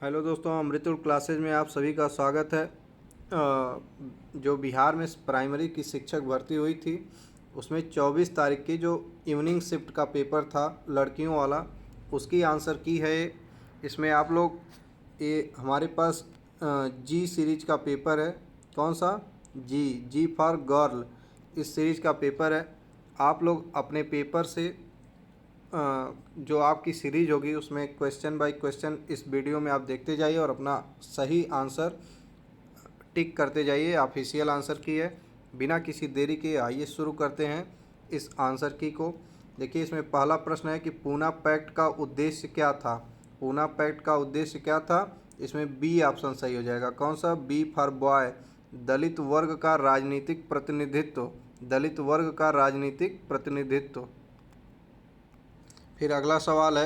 Hello दोस्तों, अमृतुल classes में आप सभी का स्वागत है। जो बिहार में प्राइमरी की शिक्षक भर्ती हुई थी उसमें 24 तारीख की जो इवनिंग शिफ्ट का पेपर था लड़कियों वाला, उसकी आंसर की है। इसमें आप लोग ये हमारे पास जी सीरीज का पेपर है। कौन सा? जी जी फॉर गर्ल, इस सीरीज का पेपर है। आप लोग अपने पेपर से जो आपकी सीरीज होगी उसमें क्वेश्चन बाय क्वेश्चन इस वीडियो में आप देखते जाइए और अपना सही आंसर टिक करते जाइए। ऑफिशियल आंसर की है। बिना किसी देरी के आइए शुरू करते हैं इस आंसर की को। देखिए, इसमें पहला प्रश्न है कि पूना पैक्ट का उद्देश्य क्या था। पूना पैक्ट का उद्देश्य क्या था? इसमें बी ऑप्शन सही हो जाएगा। कौन सा? बी फॉर बॉय, दलित वर्ग का राजनीतिक प्रतिनिधित्व। दलित वर्ग का राजनीतिक प्रतिनिधित्व। फिर अगला सवाल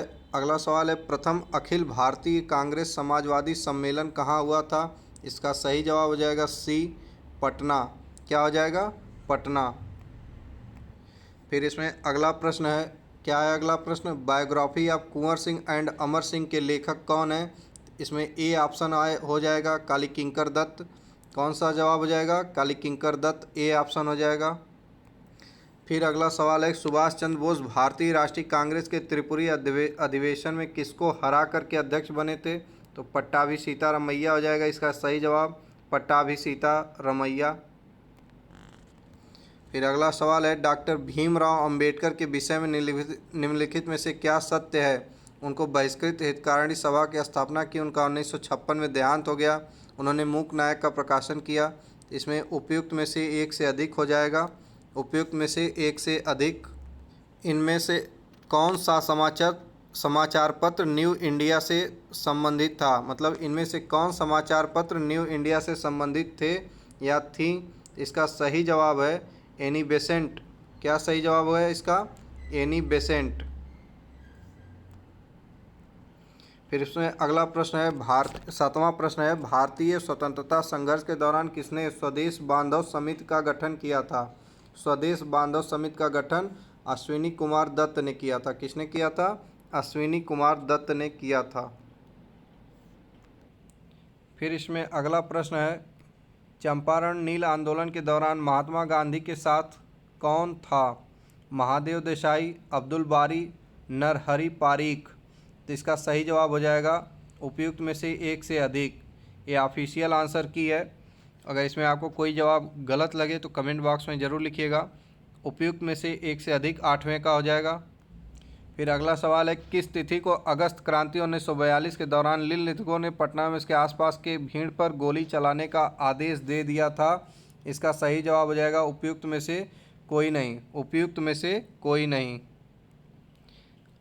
है प्रथम अखिल भारतीय कांग्रेस समाजवादी सम्मेलन कहाँ हुआ था। इसका सही जवाब हो जाएगा सी, पटना। क्या हो जाएगा? पटना। फिर इसमें अगला प्रश्न है, क्या है अगला प्रश्न? Biography of Kunwar Singh and Amar Singh के लेखक कौन है। इसमें ए ऑप्शन हो जाएगा काली किंकर दत्त। कौन सा जवाब हो जाएगा? काली किंकर दत्त, ए ऑप्शन हो जाएगा। फिर अगला सवाल है सुभाष चंद्र बोस भारतीय राष्ट्रीय कांग्रेस के त्रिपुरी अधिवेशन में किसको हरा करके अध्यक्ष बने थे। तो पट्टाभी सीतारमैया हो जाएगा इसका सही जवाब, पट्टाभी सीतारमैया। फिर अगला सवाल है डॉक्टर भीमराव अंबेडकर के विषय में निम्नलिखित में से क्या सत्य है। उनको बहिष्कृत हितकारिणी सभा की स्थापना की, उनका 1956 में देहांत हो गया, उन्होंने मूक नायक का प्रकाशन किया। इसमें उपयुक्त में से एक से अधिक हो जाएगा। उपयुक्त में से एक से अधिक। इनमें से कौन सा समाचार पत्र न्यू इंडिया से संबंधित था। मतलब इनमें से कौन समाचार पत्र न्यू इंडिया से संबंधित थे या थी। इसका सही जवाब है एनी बेसेंट। क्या सही जवाब है इसका? Annie Besant. फिर इसमें अगला प्रश्न है सातवां प्रश्न है भारतीय स्वतंत्रता संघर्ष के दौरान किसने स्वदेश बांधव समिति का गठन किया था। स्वदेश बांधव समिति का गठन अश्विनी कुमार दत्त ने किया था। किसने किया था? अश्विनी कुमार दत्त ने किया था। फिर इसमें अगला प्रश्न है चंपारण नील आंदोलन के दौरान महात्मा गांधी के साथ कौन था। महादेव देसाई, अब्दुल बारी, नरहरि पारीख। तो इसका सही जवाब हो जाएगा उपयुक्त में से एक से अधिक। ये ऑफिशियल आंसर की है। अगर इसमें आपको कोई जवाब गलत लगे तो कमेंट बॉक्स में ज़रूर लिखिएगा। उपयुक्त में से एक से अधिक 8वें का हो जाएगा। फिर अगला सवाल है किस तिथि को अगस्त क्रांति 1942 के दौरान निम्नलिखितों ने पटना में इसके आसपास के भीड़ पर गोली चलाने का आदेश दे दिया था। इसका सही जवाब हो जाएगा उपयुक्त में से कोई नहीं। उपयुक्त में से कोई नहीं।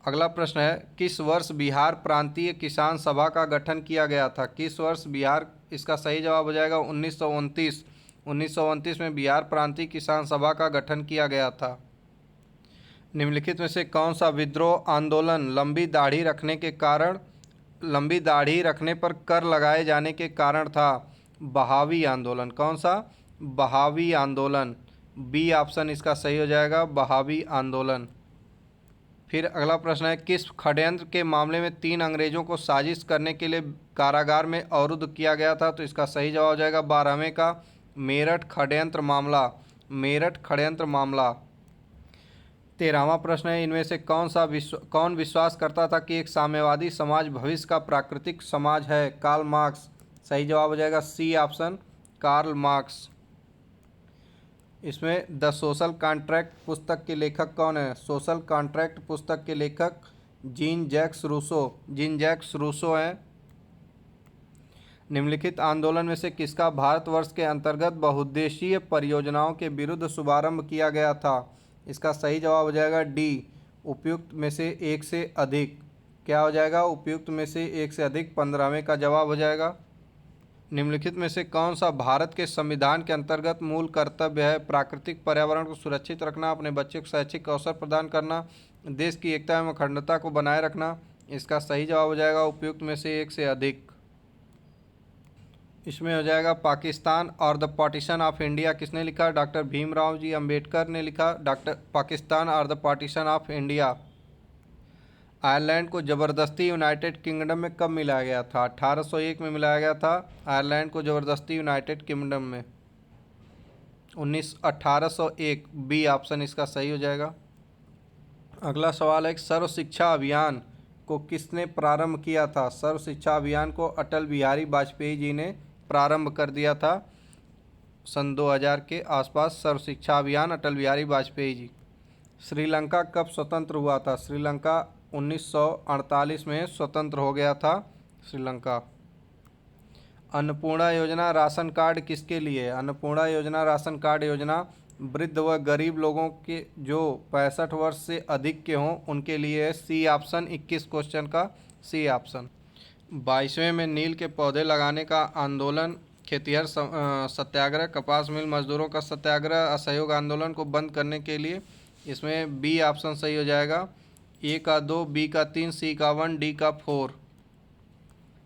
अगला प्रश्न है किस वर्ष बिहार प्रांतीय किसान सभा का गठन किया गया था। किस वर्ष बिहार, इसका सही जवाब हो जाएगा 1929। 1929 में बिहार प्रांतीय किसान सभा का गठन किया गया था। निम्नलिखित में से कौन सा विद्रोह आंदोलन लंबी दाढ़ी रखने पर कर लगाए जाने के कारण था। बहावी आंदोलन। कौन सा? बहावी आंदोलन, बी ऑप्शन इसका सही हो जाएगा, बहावी आंदोलन। फिर अगला प्रश्न है किस षड्यंत्र के मामले में 3 अंग्रेजों को साजिश करने के लिए कारागार में अवरुद्ध किया गया था। तो इसका सही जवाब हो जाएगा 12वें का मेरठ षड्यंत्र मामला। मेरठ षड्यंत्र मामला। 13वां प्रश्न है इनमें से कौन विश्वास करता था कि एक साम्यवादी समाज भविष्य का प्राकृतिक समाज है। Karl Marx. सही जवाब हो जाएगा सी ऑप्शन, कार्ल मार्क्स। इसमें द सोशल कॉन्ट्रैक्ट पुस्तक के लेखक कौन है। सोशल कॉन्ट्रैक्ट पुस्तक के लेखक जीन जैक्स रूसो हैं। निम्नलिखित आंदोलन में से किसका भारतवर्ष के अंतर्गत बहुउद्देशीय परियोजनाओं के विरुद्ध शुभारंभ किया गया था। इसका सही जवाब हो जाएगा डी, उपयुक्त में से एक से अधिक। क्या हो जाएगा? उपयुक्त में से एक से अधिक 15वें का जवाब हो जाएगा। निम्नलिखित में से कौन सा भारत के संविधान के अंतर्गत मूल कर्तव्य है। प्राकृतिक पर्यावरण को सुरक्षित रखना, अपने बच्चे को शैक्षिक अवसर प्रदान करना, देश की एकता एवं अखंडता को बनाए रखना। इसका सही जवाब हो जाएगा उपयुक्त में से एक से अधिक। इसमें हो जाएगा पाकिस्तान और द पार्टीशन ऑफ इंडिया किसने लिखा। डॉक्टर भीमराव जी अंबेडकर ने लिखा पाकिस्तान और the partition of India. Ireland को ज़बरदस्ती यूनाइटेड किंगडम में कब मिलाया गया था? 1801 में मिलाया गया था आयरलैंड को ज़बरदस्ती यूनाइटेड किंगडम में। 1801 बी ऑप्शन इसका सही हो जाएगा। अगला सवाल है कि सर्व शिक्षा अभियान को किसने प्रारंभ किया था? सर्व शिक्षा अभियान को अटल बिहारी वाजपेयी जी ने प्रारंभ कर दिया था सन 2000 के आसपास। सर्व शिक्षा अभियान अटल बिहारी वाजपेयी जी। श्रीलंका कब स्वतंत्र हुआ था? श्रीलंका 1948 में स्वतंत्र हो गया था श्रीलंका। अन्नपूर्णा योजना राशन कार्ड किसके लिए है? अन्नपूर्णा योजना राशन कार्ड योजना वृद्ध व गरीब लोगों के जो 65 वर्ष से अधिक के हों उनके लिए है। सी ऑप्शन 21 क्वेश्चन का सी ऑप्शन। 22वें में नील के पौधे लगाने का आंदोलन, खेतिहर सत्याग्रह, कपास मिल मजदूरों का सत्याग्रह, असहयोग आंदोलन को बंद करने के लिए, इसमें बी ऑप्शन सही हो जाएगा। ए का 2, बी का 3, सी का 1, डी का 4।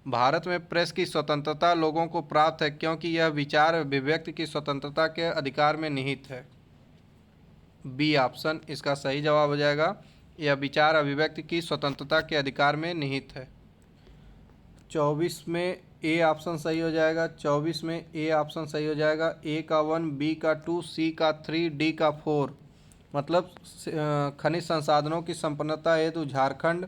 भारत में प्रेस की स्वतंत्रता लोगों को प्राप्त है क्योंकि यह विचार अभिव्यक्ति की स्वतंत्रता के अधिकार में निहित है। बी ऑप्शन इसका सही जवाब हो जाएगा। यह विचार अभिव्यक्ति की स्वतंत्रता के अधिकार में निहित है। 24 में ए ऑप्शन सही हो जाएगा। 24 में ए ऑप्शन सही हो जाएगा। ए का 1, बी का 2, सी का 3, डी का 4। मतलब खनिज संसाधनों की संपन्नता हेतु झारखंड,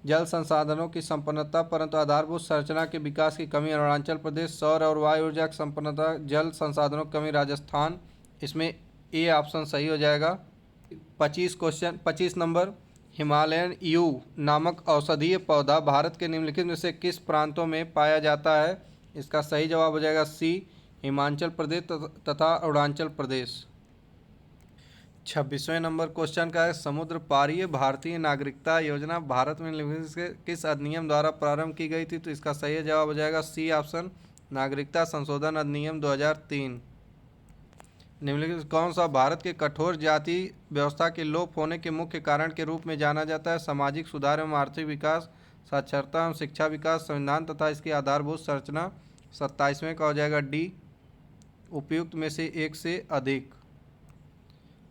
जल संसाधनों की संपन्नता परंतु आधारभूत संरचना के विकास की कमी अरुणाचल प्रदेश, सौर और वायु ऊर्जा की संपन्नता, जल संसाधनों की कमी राजस्थान। इसमें ए ऑप्शन सही हो जाएगा। 25 नंबर, हिमालयन यू नामक औषधीय पौधा भारत के निम्नलिखित में से किस प्रांतों में पाया जाता है? इसका सही जवाब हो जाएगा सी, हिमाचल प्रदेश तथा अरुणाचल प्रदेश। 26वें नंबर क्वेश्चन का है, समुद्र पारीय भारतीय नागरिकता योजना भारत में निम्नलिखित से किस अधिनियम द्वारा प्रारंभ की गई थी? तो इसका सही जवाब हो जाएगा सी ऑप्शन, नागरिकता संशोधन अधिनियम 2003। निम्नलिखित कौन सा भारत के कठोर जाति व्यवस्था के लोप होने के मुख्य कारण के रूप में जाना जाता है? सामाजिक सुधार एवं आर्थिक विकास, साक्षरता एवं शिक्षा विकास, संविधान तथा इसकी आधारभूत संरचना। 27वें का हो जाएगा डी, उपयुक्त में से एक से अधिक।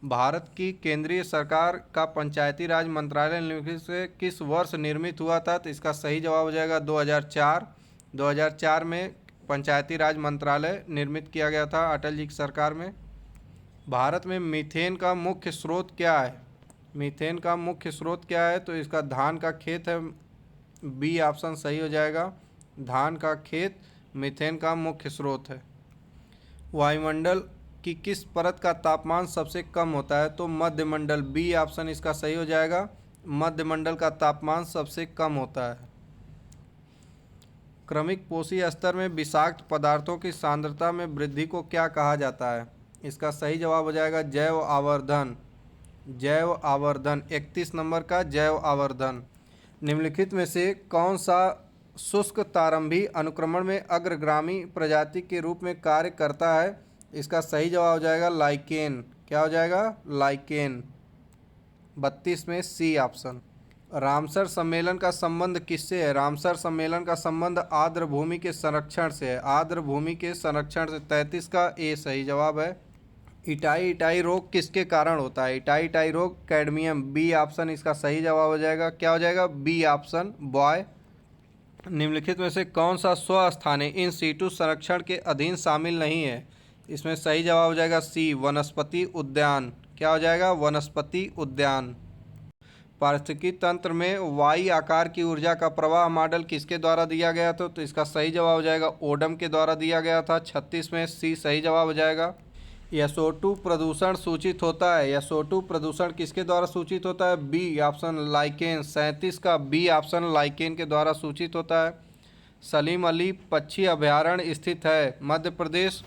भारत की केंद्रीय सरकार का पंचायती राज मंत्रालय निम्नलिखित से किस वर्ष निर्मित हुआ था? तो इसका सही जवाब हो जाएगा 2004। 2004 में पंचायती राज मंत्रालय निर्मित किया गया था अटल जी की सरकार में। भारत में मीथेन का मुख्य स्रोत क्या है? मीथेन का मुख्य स्रोत क्या है? तो इसका धान का खेत है। बी ऑप्शन सही हो जाएगा। धान का खेत मीथेन का मुख्य स्रोत है। वायुमंडल कि किस परत का तापमान सबसे कम होता है? तो मध्यमंडल, बी ऑप्शन इसका सही हो जाएगा। मध्यमंडल का तापमान सबसे कम होता है। क्रमिक पोषी स्तर में विषाक्त पदार्थों की सांद्रता में वृद्धि को क्या कहा जाता है? इसका सही जवाब हो जाएगा जैव आवर्धन। जैव आवर्धन 31 नंबर का जैव आवर्धन। निम्नलिखित में से कौन सा शुष्क तारंभी अनुक्रमण में अग्रगामी प्रजाति के रूप में कार्य करता है? इसका सही जवाब हो जाएगा लाइकेन। क्या हो जाएगा? लाइकेन। 32 में सी ऑप्शन। रामसर सम्मेलन का संबंध किससे है? रामसर सम्मेलन का संबंध आर्द्र भूमि के संरक्षण से है। आर्द्र भूमि के संरक्षण से। 33 का ए सही जवाब है। इटाई रोग किसके कारण होता है? इटाई रोग कैडमियम, बी ऑप्शन इसका सही जवाब हो जाएगा। क्या हो जाएगा? B option boy. निम्नलिखित में से कौन सा स्वस्थानीय इन सीटू संरक्षण के अधीन शामिल नहीं है? इसमें सही जवाब हो जाएगा सी, वनस्पति उद्यान। क्या हो जाएगा? वनस्पति उद्यान। पारिस्थितिकी तंत्र में वाई आकार की ऊर्जा का प्रवाह मॉडल किसके द्वारा दिया गया था? तो इसका सही जवाब हो जाएगा ओडम के द्वारा दिया गया था। 36 में सी सही जवाब हो जाएगा। SO2 प्रदूषण सूचित होता है। SO2 प्रदूषण किसके द्वारा सूचित होता है? B option lichen. 37 का बी ऑप्शन लाइकेन के द्वारा सूचित होता है। सलीम अली पक्षी अभयारण्य स्थित है मध्य प्रदेश,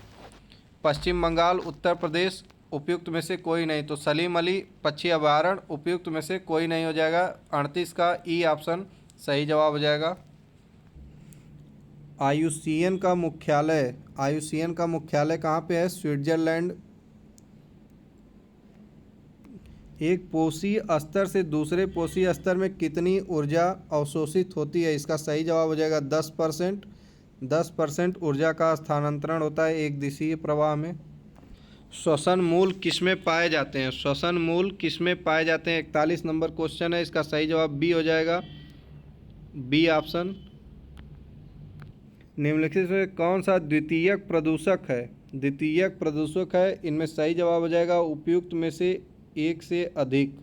पश्चिम बंगाल, उत्तर प्रदेश। उपयुक्त में से कोई नहीं। तो सलीम अली पक्षी अभयारण्य उपयुक्त में से कोई नहीं हो जाएगा। 38 का ई ऑप्शन सही जवाब हो जाएगा। आईयूसीएन का मुख्यालय कहाँ पे है? स्विट्जरलैंड। एक पोषी स्तर से दूसरे पोषी स्तर में कितनी ऊर्जा अवशोषित होती है? इसका सही जवाब हो जाएगा 10%। 10% ऊर्जा का स्थानांतरण होता है एक दिशीय प्रवाह में। श्वसन मूल किसमें पाए जाते हैं? श्वसन मूल किसमें पाए जाते हैं? 41 नंबर क्वेश्चन है, इसका सही जवाब बी हो जाएगा, बी ऑप्शन। निम्नलिखित में कौन सा द्वितीयक प्रदूषक है? द्वितीयक प्रदूषक है, इनमें सही जवाब हो जाएगा उपयुक्त में से एक से अधिक,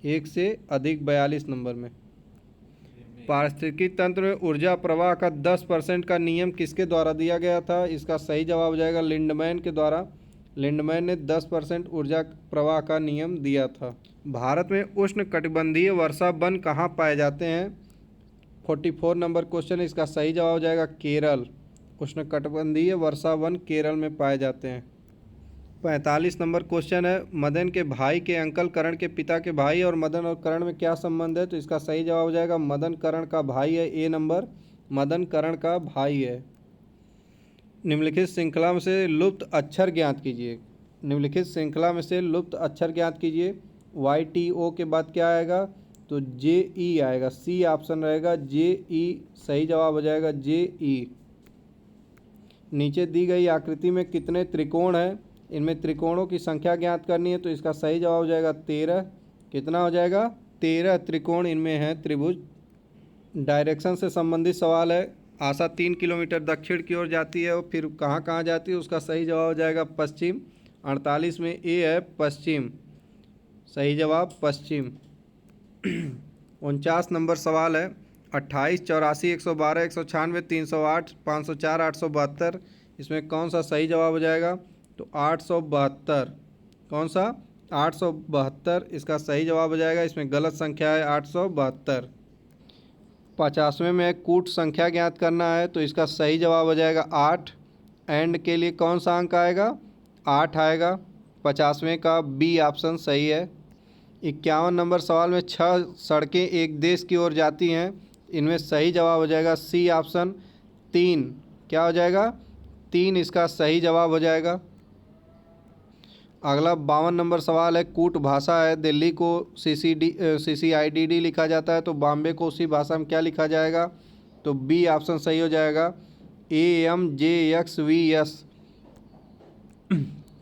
42 नंबर में। पारिस्थितिकी तंत्र में ऊर्जा प्रवाह का 10% का नियम किसके द्वारा दिया गया था? इसका सही जवाब हो जाएगा लिंडमैन के द्वारा। लिंडमैन ने 10% ऊर्जा प्रवाह का नियम दिया था। भारत में उष्ण कटिबंधीय वर्षा वन कहाँ पाए जाते हैं? 44 नंबर क्वेश्चन, इसका सही जवाब हो जाएगा केरल। उष्ण कटिबंधीय वर्षा वन केरल में पाए जाते हैं। 45 नंबर क्वेश्चन है, मदन के भाई के अंकल करण के पिता के भाई और मदन और करण में क्या संबंध है? तो इसका सही जवाब हो जाएगा मदन करण का भाई है, ए नंबर, मदन करण का भाई है। निम्नलिखित श्रृंखला में से लुप्त अक्षर ज्ञात कीजिए। निम्नलिखित श्रृंखला में से लुप्त अक्षर ज्ञात कीजिए। YTO के बाद क्या आएगा? तो JE आएगा, सी ऑप्शन रहेगा, JE सही जवाब हो जाएगा, JE। नीचे दी गई आकृति में कितने त्रिकोण हैं? इनमें त्रिकोणों की संख्या ज्ञात करनी है, तो इसका सही जवाब हो जाएगा 13। कितना हो जाएगा? 13 त्रिकोण इनमें हैं त्रिभुज। डायरेक्शन से संबंधित सवाल है। आशा 3 किलोमीटर दक्षिण की ओर जाती है और फिर कहाँ कहाँ जाती है? उसका सही जवाब हो जाएगा पश्चिम। 48 में ए है पश्चिम, सही जवाब पश्चिम। 49 नंबर सवाल है, 28, 84, 112, 196, 308, 504, 872, इसमें कौन सा सही जवाब हो जाएगा? तो 872। कौन सा? 872 इसका सही जवाब हो जाएगा। इसमें गलत संख्या है 872। 50वें में कूट संख्या ज्ञात करना है, तो इसका सही जवाब हो जाएगा 8। एंड के लिए कौन सा अंक आएगा? 8 आएगा। 50वें का बी ऑप्शन सही है। 51 नंबर सवाल में 6 सड़कें एक देश की ओर जाती हैं, इनमें सही जवाब हो जाएगा सी ऑप्शन 3। क्या हो जाएगा? 3 इसका सही जवाब हो जाएगा। अगला 52 नंबर सवाल है, कूट भाषा है, दिल्ली को CCIDD लिखा जाता है, तो बॉम्बे को उसी भाषा में क्या लिखा जाएगा? तो बी ऑप्शन सही हो जाएगा, AMJXVS।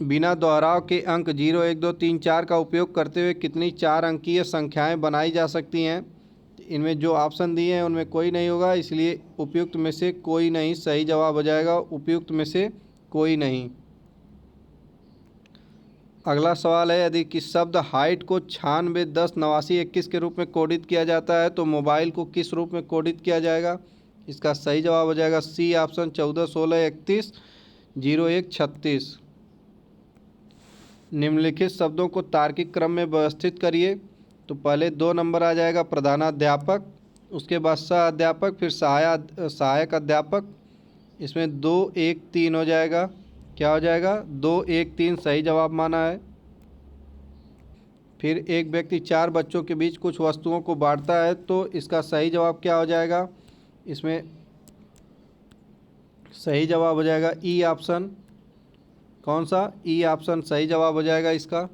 बिना दोहराव के अंक 0, 1, 2, 3, 4 का उपयोग करते हुए कितनी 4 अंकीय संख्याएं बनाई जा सकती हैं? इनमें जो ऑप्शन दिए हैं उनमें कोई नहीं होगा, इसलिए उपयुक्त में से कोई नहीं सही जवाब हो जाएगा, उपयुक्त में से कोई नहीं। अगला सवाल है, यदि किस शब्द हाइट को 96, 10, 89, 21 के रूप में कोडित किया जाता है, तो मोबाइल को किस रूप में कोडित किया जाएगा? इसका सही जवाब हो जाएगा सी ऑप्शन 14, 16, 31, 01, 36। निम्नलिखित शब्दों को तार्किक क्रम में व्यवस्थित करिए। तो पहले 2 नंबर आ जाएगा प्रधानाध्यापक, उसके बाद सह अध्यापक, फिर सहायक अध्यापक। इसमें 2, 1, 3 हो जाएगा। क्या हो जाएगा? 2, 1, 3 सही जवाब माना है। फिर एक व्यक्ति 4 बच्चों के बीच कुछ वस्तुओं को बांटता है, तो इसका सही जवाब क्या हो जाएगा? इसमें सही जवाब हो जाएगा ई ऑप्शन। कौन सा? ई ऑप्शन सही जवाब हो जाएगा इसका।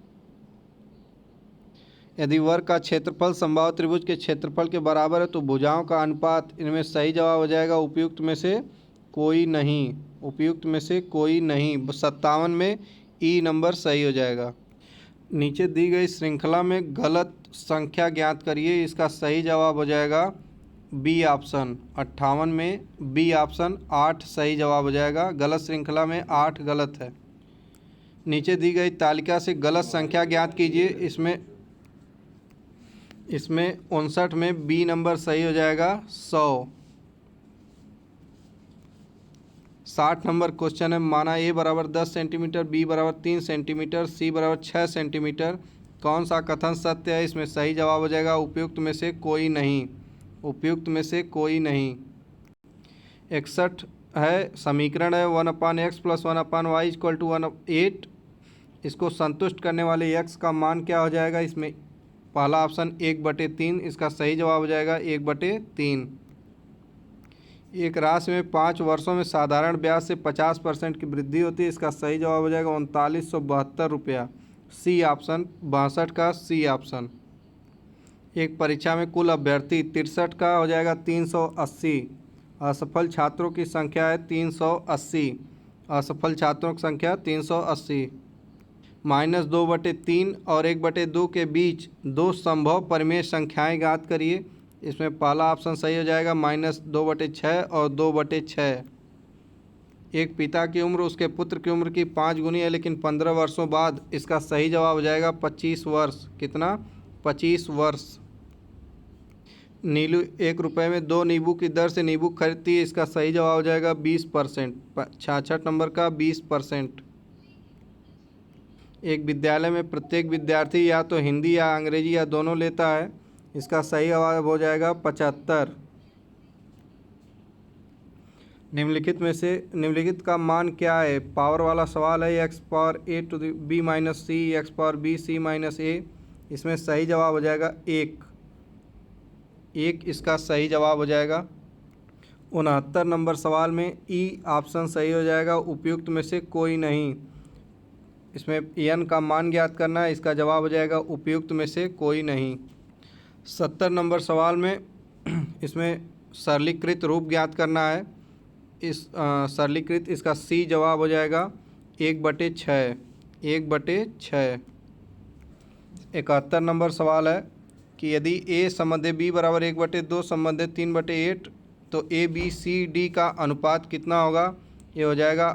यदि वर्ग का क्षेत्रफल समबाहु त्रिभुज के क्षेत्रफल के बराबर है, तो भुजाओं का अनुपात, इनमें सही जवाब हो जाएगा उपयुक्त में से कोई नहीं, उपयुक्त में से कोई नहीं। 57 में ई नंबर सही हो जाएगा। नीचे दी गई श्रृंखला में गलत संख्या ज्ञात करिए, इसका सही जवाब हो जाएगा बी ऑप्शन। 58 में बी ऑप्शन 8 सही जवाब हो जाएगा। गलत श्रृंखला में 8 गलत है। नीचे दी गई तालिका से गलत संख्या ज्ञात कीजिए। इसमें 59 में बी नंबर सही हो जाएगा 100। 60 नंबर क्वेश्चन है, माना ए बराबर 10 सेंटीमीटर, बी बराबर 3 सेंटीमीटर, सी बराबर 6 सेंटीमीटर, कौन सा कथन सत्य है? इसमें सही जवाब हो जाएगा उपयुक्त में से कोई नहीं, उपयुक्त में से कोई नहीं। 61 है, समीकरण है 1/x + 1/y = 8। इसको संतुष्ट करने वाले x का मान क्या हो जाएगा? इसमें पहला ऑप्शन 1/3, इसका सही जवाब हो जाएगा 1/3। एक राशि में 5 वर्षों में साधारण ब्याज से 50% की वृद्धि होती है, इसका सही जवाब हो जाएगा 3972 रुपया, सी ऑप्शन, 62 का सी ऑप्शन। एक परीक्षा में कुल अभ्यर्थी 63 का हो जाएगा 380। असफल छात्रों की संख्या है 380, असफल छात्रों की संख्या 380। -2/3 और 1/2 के बीच दो संभव परिमेय संख्याएं ज्ञात करिए। इसमें पहला ऑप्शन सही हो जाएगा -2/6 और 2/6। एक पिता की उम्र उसके पुत्र की उम्र की 5 गुनी है, लेकिन 15 वर्षों बाद। इसका सही जवाब हो जाएगा 25 वर्ष। कितना? 25 वर्ष। नीलू 1 रुपये में 2 नींबू की दर से नींबू खरीदती है। इसका सही जवाब हो जाएगा 20%। 66 नंबर का 20%। एक विद्यालय में प्रत्येक विद्यार्थी या तो हिंदी या अंग्रेजी या दोनों लेता है। इसका सही जवाब हो जाएगा 75। निम्नलिखित का मान क्या है? पावर वाला सवाल है। x⁴a⁴b - c x⁴b c - a। इसमें सही जवाब हो जाएगा 1। इसका सही जवाब हो जाएगा। 69 नंबर सवाल में ई ऑप्शन सही हो जाएगा, उपयुक्त में से कोई नहीं। इसमें n का मान ज्ञात करना है। इसका जवाब हो जाएगा उपयुक्त में से कोई नहीं। 70 नंबर सवाल में इसमें सरलीकृत रूप ज्ञात करना है। सरलीकृत इसका सी जवाब हो जाएगा 1/6। 1/6। 71 नंबर सवाल है कि यदि a संबंधित b बराबर 1/2 संबंधित 3/8 तो ABCD का अनुपात कितना होगा? ये हो जाएगा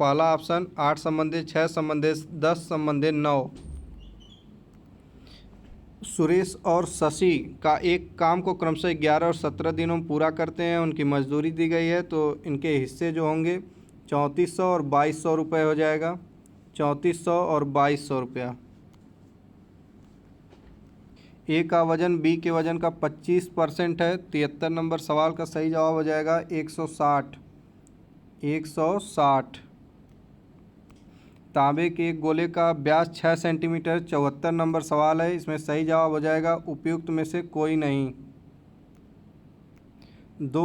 पहला ऑप्शन 8 संबंधित 6 संबंधित 10 संबंधित 9। सुरेश और शशि का एक काम को क्रमशः 11 और 17 दिनों में पूरा करते हैं। उनकी मजदूरी दी गई है, तो इनके हिस्से जो होंगे 3400 और 2200 रुपये हो जाएगा। 3400 और 2200 रुपया। ए का वजन बी के वजन का 25% है। 73 नंबर सवाल का सही जवाब हो जाएगा 160। 160। तांबे के एक गोले का व्यास 6 सेंटीमीटर। 74 नंबर सवाल है। इसमें सही जवाब हो जाएगा उपयुक्त में से कोई नहीं। दो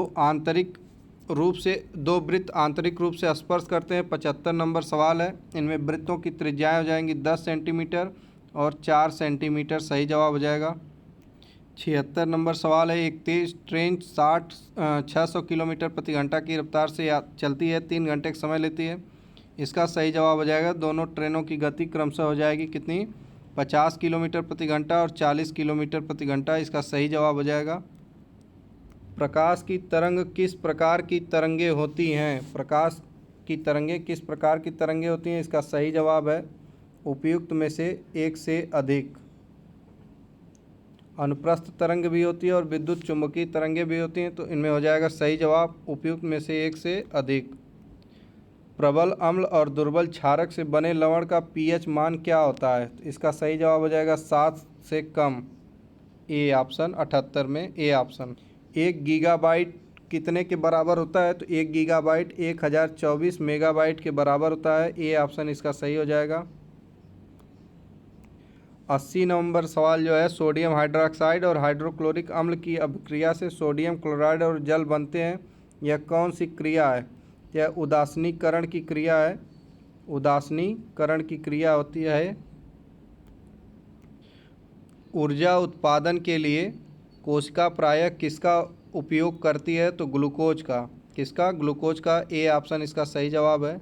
वृत्त आंतरिक रूप से स्पर्श करते हैं। 75 नंबर सवाल है। इनमें वृत्तों की त्रिज्याएं हो जाएंगी 10 सेंटीमीटर और 4 सेंटीमीटर। सही जवाब हो जाएगा। 76 नंबर सवाल है। एक तेज ट्रेन 600 किलोमीटर प्रति घंटा की रफ्तार से चलती है, 3 घंटे का समय लेती है। इसका सही जवाब हो जाएगा दोनों ट्रेनों की गति क्रमशः हो जाएगी कितनी? 50 किलोमीटर प्रति घंटा और 40 किलोमीटर प्रति घंटा। इसका सही जवाब हो जाएगा। प्रकाश की तरंग किस प्रकार की तरंगे होती हैं? प्रकाश की तरंगें किस प्रकार की तरंगें होती हैं? इसका सही जवाब है उपयुक्त में से एक से अधिक। अनुप्रस्थ तरंग भी होती है और विद्युत चुंबकीय तरंगें भी होती हैं, तो इनमें हो जाएगा सही जवाब उपयुक्त में से एक से अधिक। प्रबल अम्ल और दुर्बल क्षारक से बने लवण का pH मान क्या होता है? इसका सही जवाब हो जाएगा 7 से कम। ए ऑप्शन 78 में ए ऑप्शन। 1 गीगाबाइट कितने के बराबर होता है? तो 1 गीगाबाइट 1024 मेगाबाइट के बराबर होता है। ए ऑप्शन इसका सही हो जाएगा। 80 नंबर सवाल जो है, सोडियम हाइड्रोक्साइड और हाइड्रोक्लोरिक अम्ल की अभिक्रिया से सोडियम क्लोराइड और जल बनते हैं। यह कौन सी क्रिया है? यह उदासीनीकरण की क्रिया है। उदासीनीकरण की क्रिया होती है। ऊर्जा उत्पादन के लिए कोशिका प्रायः किसका उपयोग करती है? तो ग्लूकोज का। किसका? ग्लूकोज का। ए ऑप्शन इसका सही जवाब है।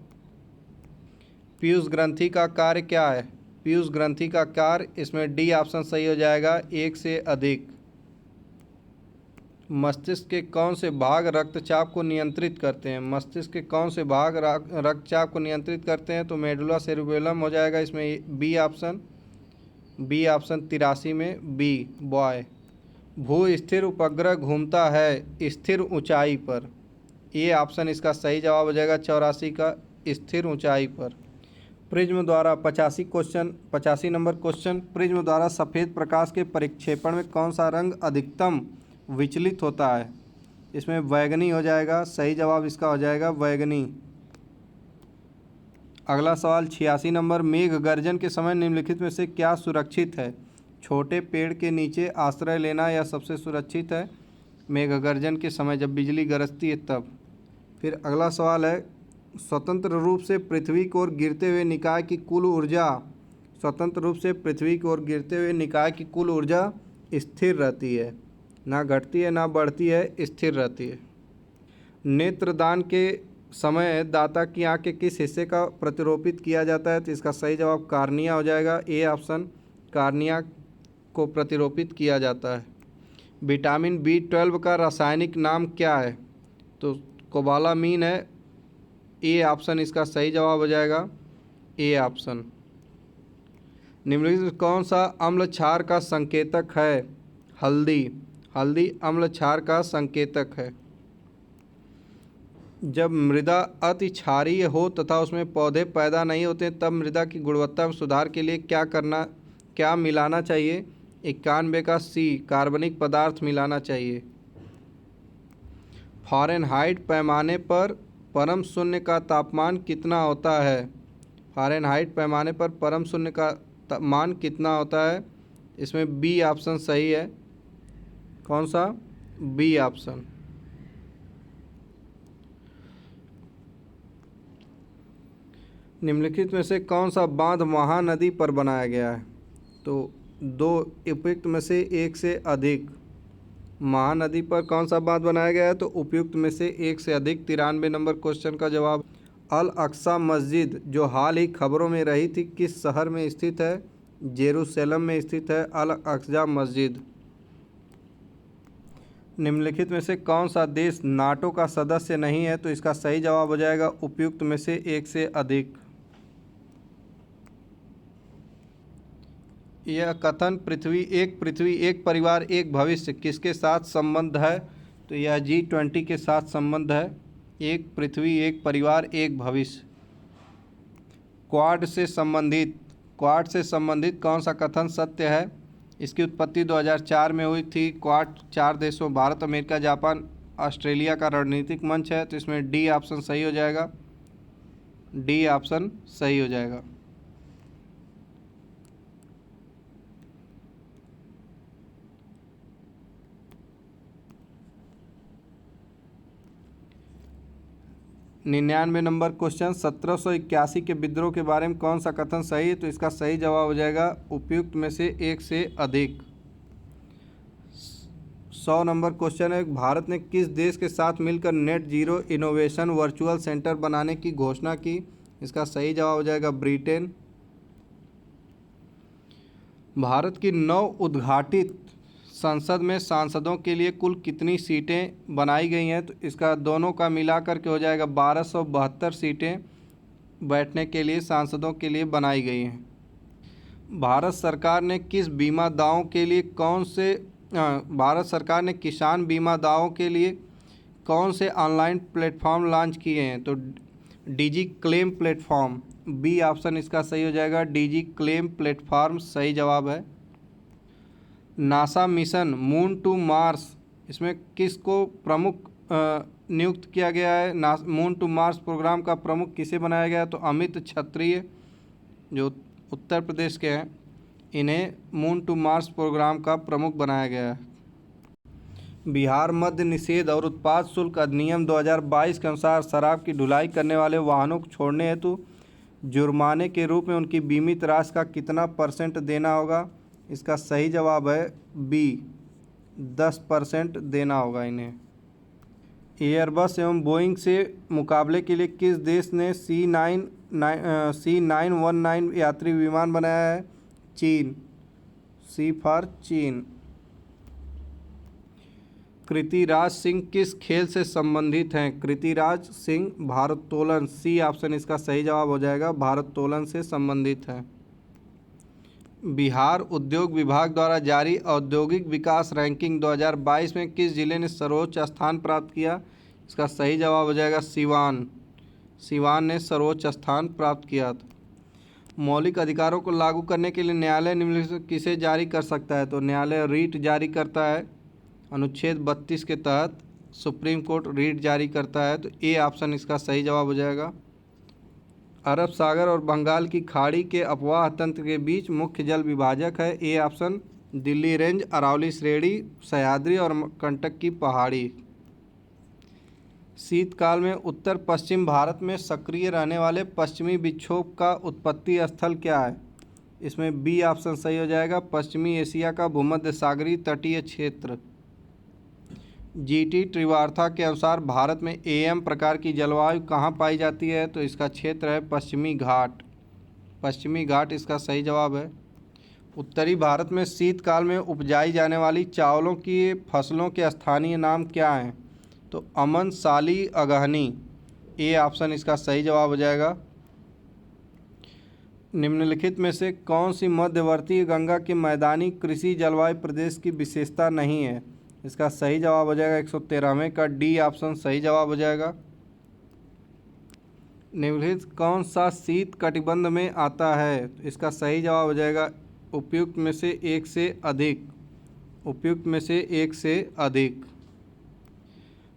पीयूष ग्रंथि का कार्य क्या है? पीयूष ग्रंथि का कार्य, इसमें डी ऑप्शन सही हो जाएगा, एक से अधिक। मस्तिष्क के कौन से भाग रक्तचाप को नियंत्रित करते हैं? मस्तिष्क के कौन से भाग रक्तचाप को नियंत्रित करते हैं? तो मेडुला सेरेब्रम हो जाएगा इसमें बी ऑप्शन। 83 में बी बॉय। भू स्थिर उपग्रह घूमता है स्थिर ऊंचाई पर। ये ऑप्शन इसका सही जवाब हो जाएगा 84 का, स्थिर ऊंचाई पर। प्रिज्म द्वारा 85 नंबर क्वेश्चन। प्रिज्म द्वारा सफ़ेद प्रकाश के परिक्षेपण में कौन सा रंग अधिकतम विचलित होता है? इसमें बैगनी हो जाएगा। सही जवाब इसका हो जाएगा बैगनी। अगला सवाल 86 नंबर। मेघ गर्जन के समय निम्नलिखित में से क्या सुरक्षित है? छोटे पेड़ के नीचे आश्रय लेना यह सबसे सुरक्षित है मेघ गर्जन के समय, जब बिजली गरजती है तब। फिर अगला सवाल है, स्वतंत्र रूप से पृथ्वी की ओर गिरते हुए निकाय की कुल ऊर्जा, स्वतंत्र रूप से पृथ्वी की ओर गिरते हुए निकाय की कुल ऊर्जा स्थिर रहती है, ना घटती है ना बढ़ती है, स्थिर रहती है। नेत्रदान के समय दाता की आँख के किस हिस्से का प्रतिरोपित किया जाता है? तो इसका सही जवाब कार्निया हो जाएगा। ए ऑप्शन, कार्निया को प्रतिरोपित किया जाता है। विटामिन B12 का रासायनिक नाम क्या है? तो कोबालामीन है। ए ऑप्शन इसका सही जवाब हो जाएगा। A option. निम्नलिखित में कौन सा अम्ल क्षार का संकेतक है? हल्दी। हल्दी अम्ल क्षार का संकेतक है। जब मृदा अति क्षारीय हो तथा उसमें पौधे पैदा नहीं होते तब मृदा की गुणवत्ता में सुधार के लिए क्या मिलाना चाहिए? 91 का सी, कार्बनिक पदार्थ मिलाना चाहिए। फ़ारेनहाइट पैमाने पर परम शून्य का तापमान कितना होता है? फ़ारेनहाइट पैमाने पर परम शून्य का तापमान कितना होता है? इसमें बी ऑप्शन सही है। कौन सा? B option. निम्नलिखित में से कौन सा बांध महानदी पर बनाया गया है? तो दो उपयुक्त में से एक से अधिक। महानदी पर कौन सा बांध बनाया गया है? तो उपयुक्त में से एक से अधिक। 93 नंबर क्वेश्चन का जवाब। अल अक्सा मस्जिद जो हाल ही खबरों में रही थी किस शहर में स्थित है? जेरूसलम में स्थित है अल अक्सा मस्जिद। निम्नलिखित में से कौन सा देश नाटो का सदस्य नहीं है? तो इसका सही जवाब हो जाएगा उपयुक्त में से एक से अधिक। यह कथन पृथ्वी एक परिवार एक भविष्य किसके साथ संबंध है? तो यह G20 के साथ संबंध है। एक पृथ्वी एक परिवार एक भविष्य। क्वाड से संबंधित कौन सा कथन सत्य है? इसकी उत्पत्ति 2004 में हुई थी। क्वाड 4 देशों भारत, अमेरिका, जापान, ऑस्ट्रेलिया का रणनीतिक मंच है। तो इसमें डी ऑप्शन सही हो जाएगा। डी ऑप्शन सही हो जाएगा। निन्यानवे नंबर क्वेश्चन। 1781 के विद्रोह के बारे में कौन सा कथन सही है? तो इसका सही जवाब हो जाएगा उपयुक्त में से एक से अधिक। 100 नंबर क्वेश्चन है। भारत ने किस देश के साथ मिलकर net zero innovation virtual centre बनाने की घोषणा की? इसका सही जवाब हो जाएगा ब्रिटेन। भारत की नव उद्घाटित संसद में सांसदों के लिए कुल कितनी सीटें बनाई गई हैं? तो इसका दोनों का मिलाकर के हो जाएगा 1272 सीटें बैठने के लिए सांसदों के लिए बनाई गई हैं। भारत सरकार ने किसान बीमा दावों के लिए कौन से ऑनलाइन प्लेटफॉर्म लॉन्च किए हैं? तो डिजी क्लेम प्लेटफॉर्म। बी ऑप्शन इसका सही हो जाएगा। डिजी क्लेम प्लेटफॉर्म सही जवाब है। NASA mission moon to Mars, इसमें किसको प्रमुख नियुक्त किया गया है? मून टू मार्स प्रोग्राम का प्रमुख किसे बनाया गया? तो अमित क्षत्रिय जो उत्तर प्रदेश के हैं, इन्हें मून टू मार्स प्रोग्राम का प्रमुख बनाया गया है। बिहार मद्य निषेध और उत्पाद शुल्क अधिनियम 2022 के अनुसार शराब की ढुलाई करने वाले वाहनों को छोड़ने हेतु जुर्माने के रूप में उनकी बीमित राशि का कितना % देना होगा? इसका सही जवाब है बी, 10% देना होगा इन्हें। एयरबस एवं बोइंग से मुकाबले के लिए किस देश ने C919 यात्री विमान बनाया है? चीन। सी फॉर चीन। कृतिराज सिंह किस खेल से संबंधित हैं? कृतिराज सिंह भारोत्तोलन। सी ऑप्शन इसका सही जवाब हो जाएगा, भारोत्तोलन से संबंधित है। बिहार उद्योग विभाग द्वारा जारी औद्योगिक विकास रैंकिंग 2022 में किस जिले ने सर्वोच्च स्थान प्राप्त किया? इसका सही जवाब हो जाएगा सीवान। सीवान ने सर्वोच्च स्थान प्राप्त किया था। मौलिक अधिकारों को लागू करने के लिए न्यायालय निम्नलिखित किसे जारी कर सकता है? तो न्यायालय रीट जारी करता है। अनुच्छेद 32 के तहत सुप्रीम कोर्ट रीट जारी करता है। तो ए ऑप्शन इसका सही जवाब हो जाएगा। अरब सागर और बंगाल की खाड़ी के अपवाह तंत्र के बीच मुख्य जल विभाजक है। A option Delhi range, Aravalli श्रेणी, सह्याद्री और कंटक की पहाड़ी। शीतकाल में उत्तर पश्चिम भारत में सक्रिय रहने वाले पश्चिमी विक्षोभ का उत्पत्ति स्थल क्या है? इसमें बी ऑप्शन सही हो जाएगा, पश्चिमी एशिया का भूमध्य सागरीय तटीय क्षेत्र। जीटी त्रिवार्था के अनुसार भारत में एम प्रकार की जलवायु कहाँ पाई जाती है? तो इसका क्षेत्र है पश्चिमी घाट। पश्चिमी घाट इसका सही जवाब है। उत्तरी भारत में शीतकाल में उपजाई जाने वाली चावलों की फसलों के स्थानीय नाम क्या हैं? तो अमन, साली, अगहनी। ए ऑप्शन इसका सही जवाब हो जाएगा। निम्नलिखित में से कौन सी मध्यवर्ती गंगा के मैदानी कृषि जलवायु प्रदेश की विशेषता नहीं है? इसका सही जवाब हो जाएगा 113वें का डी ऑप्शन सही जवाब हो जाएगा। निम्नलिखित कौन सा शीत कटिबंध में आता है? इसका सही जवाब हो जाएगा उपयुक्त में से एक से अधिक। उपयुक्त में से एक से अधिक।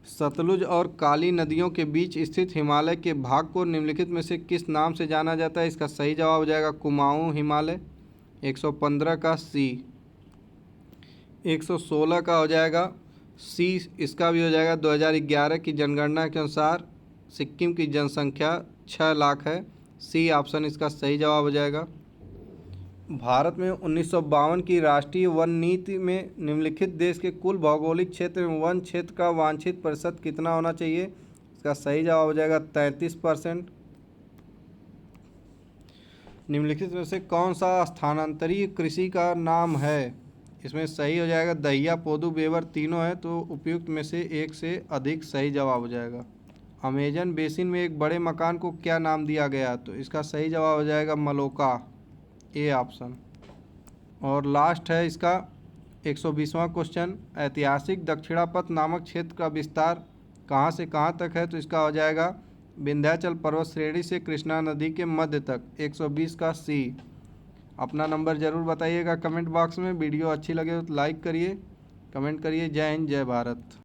सतलुज और काली नदियों के बीच स्थित हिमालय के भाग को निम्नलिखित में से किस नाम से जाना जाता है? इसका सही जवाब हो जाएगा कुमाऊं हिमालय। 115 का सी। 116 का हो जाएगा सी। इसका भी हो जाएगा 2011 की जनगणना के अनुसार सिक्किम की जनसंख्या 6 लाख है। सी ऑप्शन इसका सही जवाब हो जाएगा। भारत में 1952 की राष्ट्रीय वन नीति में निम्नलिखित देश के कुल भौगोलिक क्षेत्र में वन क्षेत्र का वांछित प्रतिशत कितना होना चाहिए? इसका सही जवाब हो जाएगा 33%। निम्नलिखित में से कौन सा स्थानांतरीय कृषि का नाम है? इसमें सही हो जाएगा दहिया, पोदू, बेवर तीनों है, तो उपयुक्त में से एक से अधिक सही जवाब हो जाएगा। अमेजन बेसिन में एक बड़े मकान को क्या नाम दिया गया? तो इसका सही जवाब हो जाएगा मलोका। A option. और लास्ट है इसका 120वां क्वेश्चन, ऐतिहासिक दक्षिणापथ नामक क्षेत्र का विस्तार कहाँ से कहाँ तक है? तो इसका हो जाएगा विंध्याचल पर्वत श्रेणी से कृष्णा नदी के मध्य तक। 120 का सी। अपना नंबर ज़रूर बताइएगा कमेंट बॉक्स में। वीडियो अच्छी लगे तो लाइक करिए, कमेंट करिए। जय हिंद, जय भारत।